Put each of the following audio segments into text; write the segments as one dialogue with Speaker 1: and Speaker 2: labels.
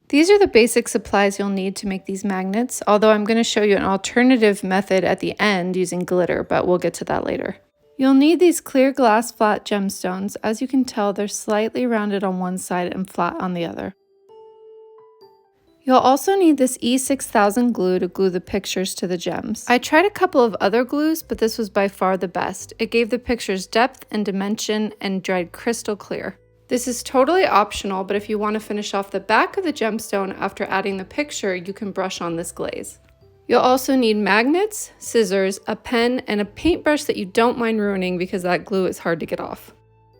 Speaker 1: These are the basic supplies you'll need to make these magnets, although I'm going to show you an alternative method at the end using glitter, but we'll get to that later. You'll need these clear glass flat gemstones. As you can tell, they're slightly rounded on one side and flat on the other. You'll also need this E6000 glue to glue the pictures to the gems. I tried a couple of other glues, but this was by far the best. It gave the pictures depth and dimension and dried crystal clear. This is totally optional, but if you want to finish off the back of the gemstone after adding the picture, you can brush on this glaze. You'll also need magnets, scissors, a pen, and a paintbrush that you don't mind ruining because that glue is hard to get off.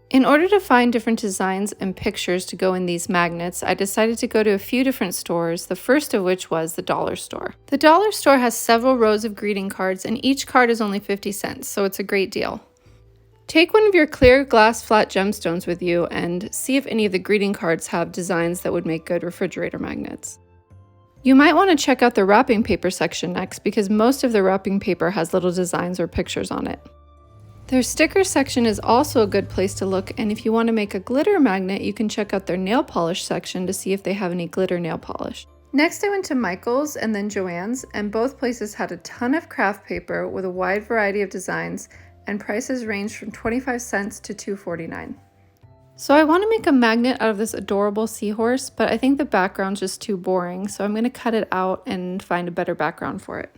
Speaker 1: In order to find different designs and pictures to go in these magnets, I decided to go to a few different stores, the first of which was the dollar store. The dollar store has several rows of greeting cards, and each card is only 50 cents, so it's a great deal. Take one of your clear glass flat gemstones with you and see if any of the greeting cards have designs that would make good refrigerator magnets. You might want to check out the wrapping paper section next because most of the wrapping paper has little designs or pictures on it. Their sticker section is also a good place to look, and if you want to make a glitter magnet, you can check out their nail polish section to see if they have any glitter nail polish. Next I went to Michael's and then Joann's, and both places had a ton of craft paper with a wide variety of designs, and prices ranged from 25 cents to $2.49. So I want to make a magnet out of this adorable seahorse, but I think the background's just too boring, so I'm going to cut it out and find a better background for it.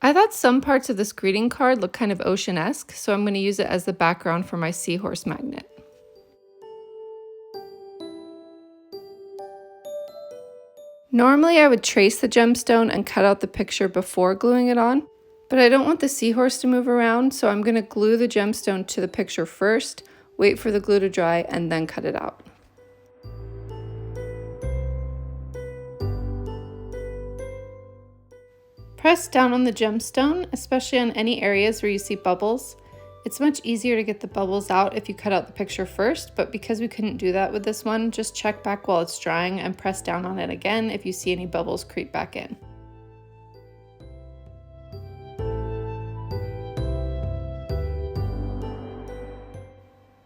Speaker 1: I thought some parts of this greeting card look kind of ocean-esque, so I'm going to use it as the background for my seahorse magnet. Normally I would trace the gemstone and cut out the picture before gluing it on, but I don't want the seahorse to move around, so I'm going to glue the gemstone to the picture first, wait for the glue to dry, and then cut it out. Press down on the gemstone, especially on any areas where you see bubbles. It's much easier to get the bubbles out if you cut out the picture first, but because we couldn't do that with this one, just check back while it's drying and press down on it again if you see any bubbles creep back in.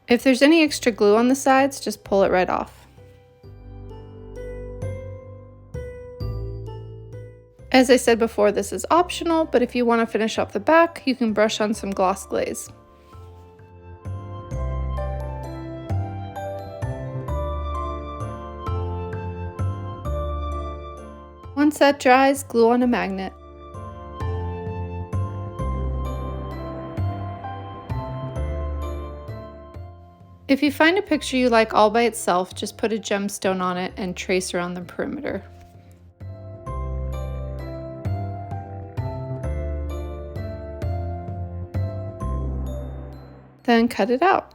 Speaker 1: If there's any extra glue on the sides, just pull it right off. As I said before, this is optional, but if you want to finish off the back, you can brush on some gloss glaze. Once that dries, glue on a magnet. If you find a picture you like all by itself, just put a gemstone on it and trace around the perimeter. Then cut it out.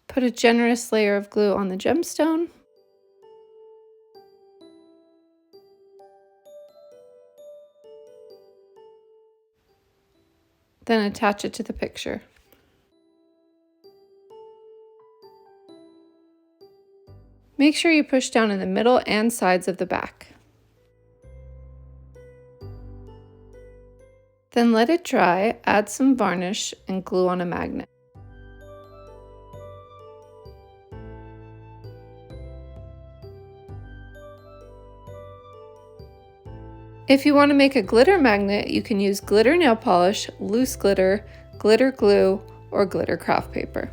Speaker 1: Put a generous layer of glue on the gemstone. Then attach it to the picture. Make sure you push down in the middle and sides of the back. Then let it dry, add some varnish, and glue on a magnet. If you want to make a glitter magnet, you can use glitter nail polish, loose glitter, glitter glue, or glitter craft paper.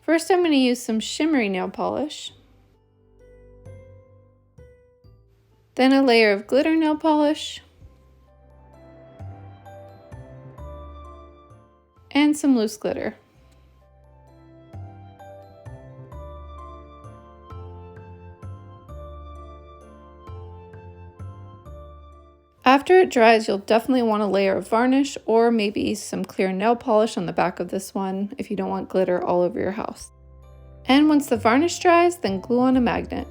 Speaker 1: First, I'm going to use some shimmery nail polish, then a layer of glitter nail polish, and some loose glitter. After it dries, you'll definitely want a layer of varnish or maybe some clear nail polish on the back of this one if you don't want glitter all over your house. And once the varnish dries, then glue on a magnet.